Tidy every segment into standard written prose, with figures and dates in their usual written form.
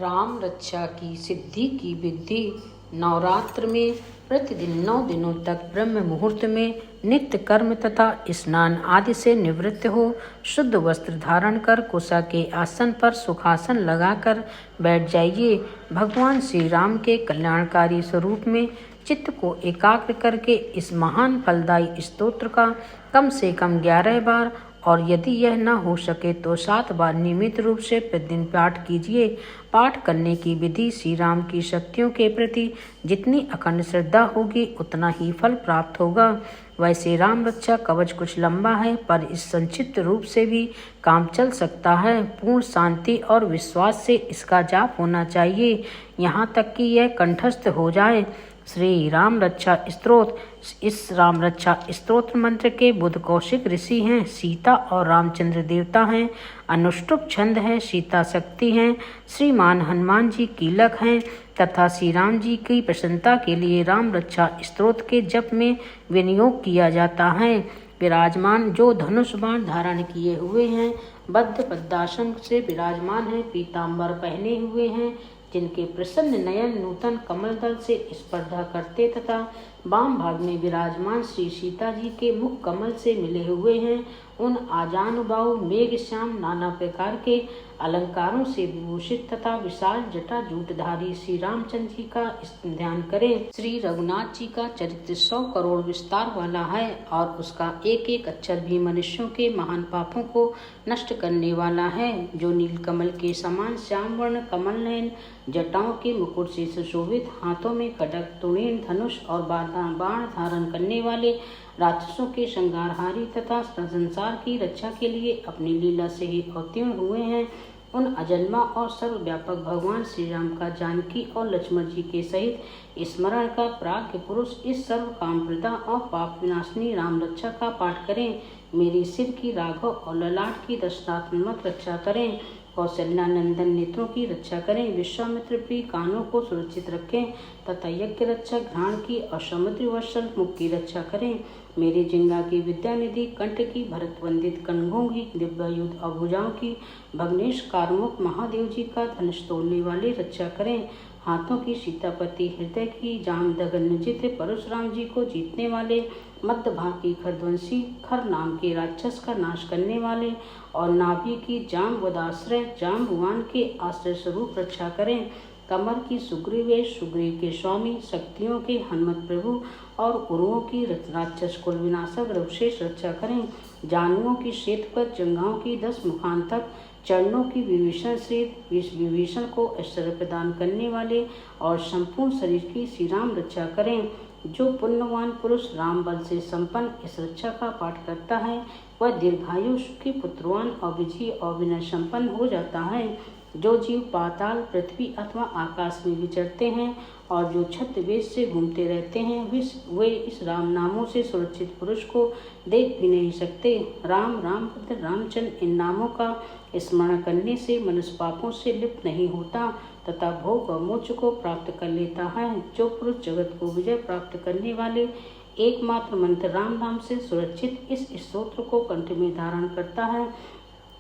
राम रक्षा की सिद्धि की विधि। नवरात्र में प्रतिदिन 9 दिनों तक ब्रह्म मुहूर्त में नित्य कर्म तथा स्नान आदि से निवृत्त हो शुद्ध वस्त्र धारण कर कुशा के आसन पर सुखासन लगाकर बैठ जाइए। भगवान श्री राम के कल्याणकारी स्वरूप में चित्त को एकाग्र करके इस महान फलदायी स्तोत्र का कम से कम 11 बार और यदि यह न हो सके तो 7 बार नियमित रूप से प्रतिदिन पाठ कीजिए। पाठ करने की विधि। श्री राम की शक्तियों के प्रति जितनी अखंड श्रद्धा होगी उतना ही फल प्राप्त होगा। वैसे राम रक्षा कवच कुछ लंबा है पर इस संक्षिप्त रूप से भी काम चल सकता है। पूर्ण शांति और विश्वास से इसका जाप होना चाहिए यहाँ तक कि यह कंठस्थ हो जाए। श्री राम रक्षा स्तोत्र। इस राम रक्षा स्तोत्र मंत्र के बुध कौशिक ऋषि हैं, सीता और रामचंद्र देवता हैं, अनुष्टुप छंद है, सीता शक्ति हैं, श्रीमान हनुमान जी कीलक हैं तथा श्री राम जी की प्रसन्नता के लिए राम रक्षा स्तोत्र के जप में विनियोग किया जाता है। विराजमान जो धनुष बाण धारण किए हुए हैं, बद्ध पद्मासन से विराजमान हैं, पीताम्बर पहने हुए हैं, जिनके प्रसन्न नयन नूतन कमल दल से स्पर्धा करते तथा वाम भाग में विराजमान श्री सीता जी के मुख कमल से मिले हुए हैं, उन आजानुबाहु मेघ श्याम नाना प्रकार के अलंकारों से विभूषित तथा विशाल जटा जूटधारी श्री रामचंद्र जी का ध्यान करें। श्री रघुनाथ जी का चरित्र 100 करोड़ विस्तार वाला है और उसका एक एक अक्षर भी मनुष्यों के महान पापों को नष्ट करने वाला है। जो नील कमल के समान श्याम वर्ण कमल नयन जटाओं के मुकुट से सुशोभित, हाथों में खड्ग तुणीन धनुष और बाण धारण करने वाले, राक्षसों के श्रृंगारहारी तथा संसार की रक्षा के लिए अपनी लीला से ही अवतीर्ण हुए हैं, उन अजन्मा और सर्वव्यापक भगवान श्री राम का जानकी और लक्ष्मण जी के सहित स्मरण का प्राज्ञ पुरुष इस सर्व कामप्रदा और पाप विनाशिनी राम रक्षा का पाठ करें। मेरी सिर की, राघव और ललाट की दशरथात्मक रक्षा करें, कौशल्या नंदन नेत्रों की रक्षा करें, विश्वामित्र प्रिय कानों को सुरक्षित रखें तथा यज्ञ रक्षा घ्राण की और समुद्री वर्षल मुख की रक्षा करें। मेरी जिंगा की विद्यानिधि, कंठ की, भरत वंदित कणगों की, दिव्यायुध और भुजाओं की, भग्नेश कारमुक महादेव जी का धनुष तोड़ने वाले रक्षा करें। हाथों की सीतापति, हृदय की जामदग्नजित परशुराम जी को जीतने वाले, मध्य भाग की खरध्वंसी खर नाम के राक्षस का नाश करने वाले और नाभि की जाम्बुदाश्रय जाम्बुवान के आश्रय स्वरूप रक्षा करें। कमर की सुग्रीवेश, सुग्रीव के स्वामी, शक्तियों के हनुमत प्रभु और उरुओं की राक्षस कुल विनाशक रघुशेष रक्षा करें। जानुओं की श्वेत पर, जंघाओं की 10 मुखांतक, चरणों की विभीषण श्रेत, विभीषण को ऐश्वर्य प्रदान करने वाले और संपूर्ण शरीर की श्री राम रक्षा करें। जो पुण्यवान पुरुष राम बल से संपन्न इस रक्षा का पाठ करता है वह दीर्घायु, सुखी, पुत्रवान और विजयी और विनय संपन्न हो जाता है। जो जीव पाताल, पृथ्वी अथवा आकाश में विचरते हैं और जो छद्मवेश से घूमते रहते हैं वे इस राम नामों से सुरक्षित पुरुष को देख भी नहीं सकते। राम, रामभद्र, रामचंद्र इन नामों का स्मरण करने से मनुष्य पापों से लिप्त नहीं होता तथा भोग और मोक्ष को प्राप्त कर लेता है। जो पुरुष जगत को विजय प्राप्त करने वाले एकमात्र मंत्र राम नाम से सुरक्षित इस स्तोत्र को कंठ में धारण करता है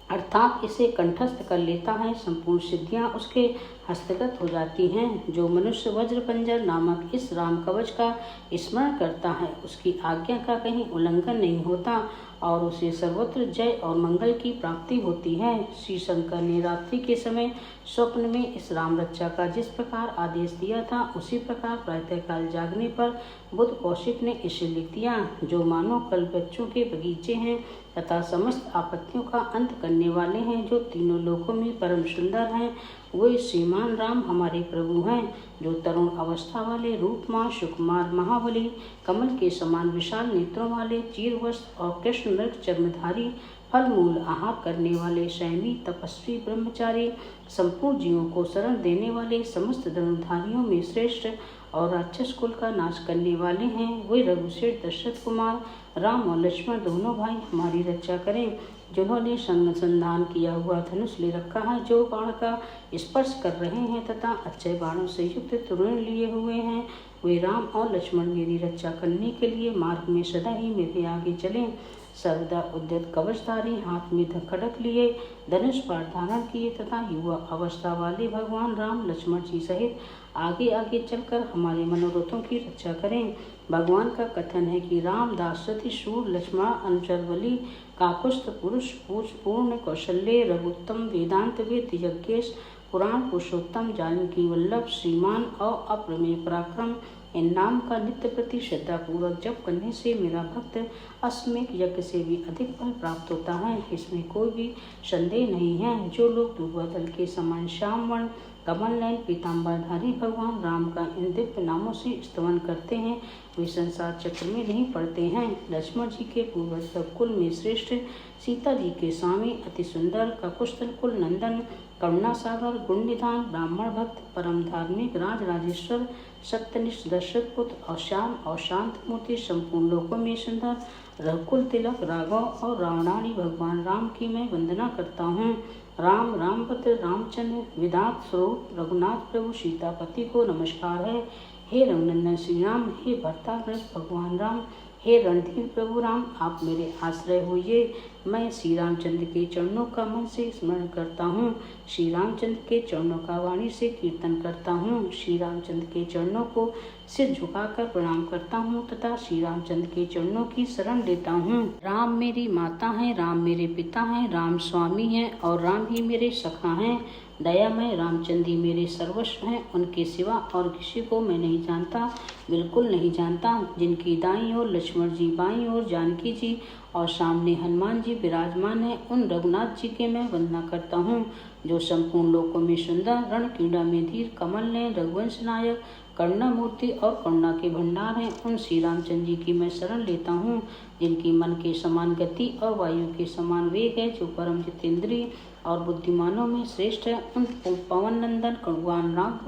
अर्थात इसे कंठस्थ कर लेता है, संपूर्ण सिद्धियां उसके हस्तगत हो जाती हैं। जो मनुष्य वज्रपंजर नामक इस राम कवच का स्मरण करता है उसकी आज्ञा का कहीं उल्लंघन नहीं होता और उसे सर्वत्र जय और मंगल की प्राप्ति होती है। श्री शंकर ने रात्रि के समय स्वप्न में इस राम रक्षा का जिस प्रकार आदेश दिया था उसी प्रकार प्रातःकाल जागने पर बुध कौशिक ने इसे लिख दिया। जो मानो कल बच्चों के बगीचे हैं तथा समस्त आपत्तियों का अंत करने वाले हैं, जो तीनों लोकों में परम सुंदर हैं, वे श्रीमान राम हमारे प्रभु हैं। जो तरुण अवस्था वाले, रूपमान, सुकुमार, महाबली, कमल के समान विशाल नेत्रों वाले, चीरवस्त्र और कृष्ण मृग चर्मधारी, फल मूल आहार करने वाले, संयमी, तपस्वी, ब्रह्मचारी, संपूर्ण जीवों को शरण देने वाले, समस्त धनुर्धारियों में श्रेष्ठ और राक्षस कुल का नाश करने वाले हैं, वे रघुशेष दशरथ कुमार राम और लक्ष्मण दोनों भाई हमारी रक्षा करें। जिन्होंने संधान किया हुआ धनुष ले रखा है, जो बाण का स्पर्श कर रहे हैं तथा अच्छे बाणों से युक्त तोरण लिए हुए हैं, वे राम और लक्ष्मण मेरी रक्षा करने के लिए मार्ग में सदा ही मेरे आगे चलें। सर्वदा उद्यत कवचधारी, हाथ में खड़ग लिए धनुष पाठ धारण किए तथा युवा अवस्था वाले भगवान राम लक्ष्मण जी सहित आगे आगे चलकर हमारे मनोरथों की रक्षा करें। भगवान का कथन है कि राम दाशरथी शूर लक्ष्मण अनुचर बलि काकुस्थ पुरुष पूर्ण कौशल्य रघुत्तम वेदांत वेद यज्ञेश पुराण पुरुषोत्तम जानकी वल्लभ श्रीमान और अप्रमेय पराक्रम। इन नाम का नित्य प्रति श्रद्धा पूर्वक जप करने से मेरा भक्त अश्वमेध यज्ञ से भी अधिक फल प्राप्त होता है, इसमें कोई भी संदेह नहीं है। जो लोग दूर्वादल के समान श्याम वर्ण कमल नयन पीताम्बरधारी भगवान राम का इन दिव्य नामों से स्तवन करते हैं वे संसार चक्र में नहीं पड़ते हैं। लक्ष्मण जी के पूर्वज कुल में श्रेष्ठ, सीता जी के स्वामी अति सुंदर, ककुस्थल कुल नंदन, करुणा सागर, गुण निधान, ब्राह्मण भक्त, परम धार्मिक, राज राजेश्वर, सत्यनिष्ठ दशरथ पुत्र और श्याम और शांत मूर्ति, संपूर्ण लोकों में सुंदर, रघुकुल तिलक, राघव और रावणानी भगवान राम की मैं वंदना करता हूँ। राम रामभद्र रामचंद्र विधात स्वरूप रघुनाथ प्रभु सीतापति को नमस्कार है। हे रघुनंदन श्री राम, हे भरताग्रस्त भगवान राम, हे रणधीर प्रभु राम, आप मेरे आश्रय होइए। मैं श्री रामचंद्र के चरणों का मन से स्मरण करता हूँ, श्री रामचंद्र के चरणों का वाणी से कीर्तन करता हूँ, श्री रामचंद्र के चरणों को सिर झुकाकर प्रणाम करता हूँ तथा श्री रामचंद्र के चरणों की शरण लेता हूँ। राम मेरी माता है, राम मेरे पिता हैं, राम स्वामी हैं और राम ही मेरे सखा हैं। दयामय रामचंद्र ही मेरे सर्वस्व हैं, उनके सिवा और किसी को मैं नहीं जानता, बिल्कुल नहीं जानता। जिनकी दाईं ओर लक्ष्मण जी, बाईं ओर जानकी जी और सामने हनुमान जी विराजमान हैं, उन रघुनाथ जी के मैं वंदना करता हूँ। जो संपूर्ण लोकों में सुंदर, रण क्रीड़ा में धीर, कमल ने रघुवंश नायक, करुणा मूर्ति और करुणा के भंडार हैं, उन श्री रामचंद्र जी की मैं शरण लेता हूँ। जिनकी मन के समान गति और वायु के समान वेग है, जो परम जितेंद्रिय और बुद्धिमानों में श्रेष्ठ है, उन पवन नंदन भगवान राम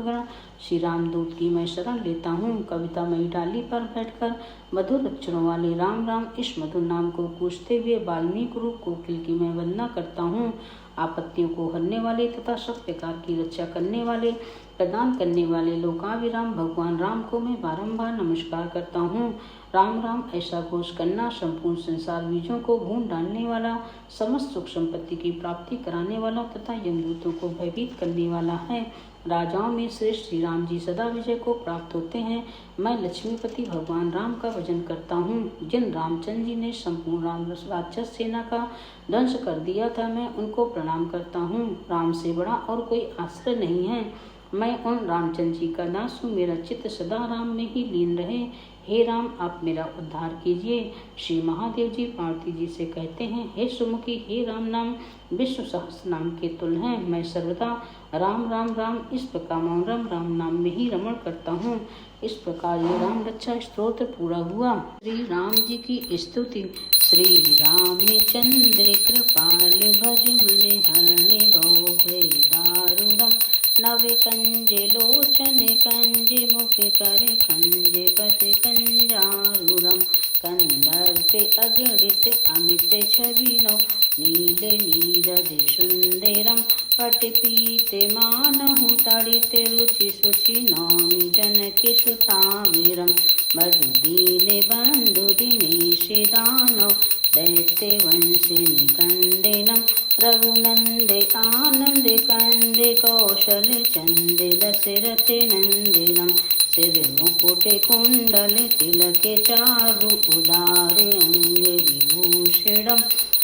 श्री रामदूत की मैं शरण लेता हूँ। कविता में डाली पर बैठकर मधुर अक्षरों वाले राम राम इस मधुर नाम को पूछते हुए वाल्मीकि रूप कोकिल की मैं वंदना करता हूँ। आपत्तियों को हरने वाले तथा सब प्रकार की रक्षा करने वाले, प्रदान करने वाले लोकाभिराम भगवान राम को मैं बारंबार नमस्कार करता हूँ। राम राम ऐसा घोष करना संपूर्ण संसार बीजों को भून डालने वाला, समस्त सुख संपत्ति की प्राप्ति कराने वाला तथा यमदूतों को भयभीत करने वाला है। राजाओं में श्रेष्ठ श्री राम जी सदा विजय को प्राप्त होते हैं। मैं लक्ष्मीपति भगवान राम का भजन करता हूँ। जिन रामचंद्र जी ने संपूर्ण राम राक्षस सेना का ध्वंस कर दिया था, मैं उनको प्रणाम करता हूँ। राम से बड़ा और कोई आश्रय नहीं है। मैं उन रामचंद्र जी का दास हूँ, मेरा चित्त सदा राम में ही लीन रहे। हे राम, आप मेरा उद्धार कीजिए। श्री महादेव जी पार्वती जी से कहते हैं, हे सुमुखी, हे राम नाम विश्व सहस्त्र नाम के तुल्य हैं। मैं सर्वदा राम राम राम इस प्रकार राम नाम में ही रमण करता हूँ। इस प्रकार ये राम रक्षा स्तोत्र पूरा हुआ। श्री राम जी की स्तुति। श्री रामचंद्र कृपाल भज मन हरणे भव भय दारुणम, नव कंजे लोचन कंजे मुख कर कंजे पति कंजारूढ़म, कंदर्पे अगणित अमित छविनो, नील नीरद सुंदरम, पट पीते मानहु तड़ित रुचि सुचि, नौमि जनक सुताविरम, बधु दीन बंधु दिनेश दानव, दैत्य वंश निकंदनम, रघुनंदे आनंद कंदे, कौशल चंद दशरथ नंदनम, सिर मुकुट कुंडल तिलक चारु, उदार अंग विभूषणम,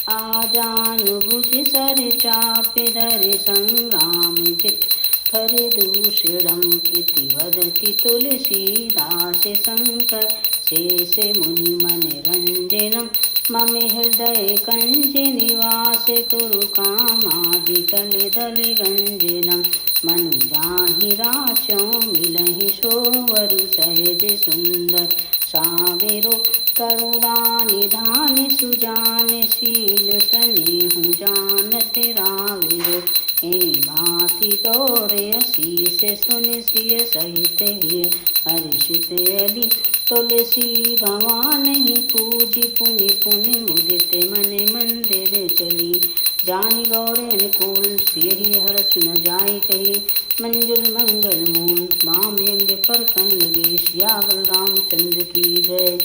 आजानुभुज सर चाप धर, संग्राम जित खर दूषणम, इति वदति तुलसीदास शंकर, शेष मुनि मन रंजनम, मम हृदय कंज निवास कुरु कामादिकल दल गंजनम, मनु जाहि राचो मिलहि सोवरु, सहज सुंदर सावेरो, करुणा निधान सुजान, शील स्नेहु जानत रावेरो, एहि भांति गौर असीस सुन सिय सहित हिय, हर्षित अली तुलसी भवान ही, पूजी पुनि पुनि मुदित मन मंदिर चली, जानि गौर अनुकूल श्री हरष न जाय कही, मंजुल मंगल मूल माम यंग पर कन लगे, सियावर रामचंद्र की जय।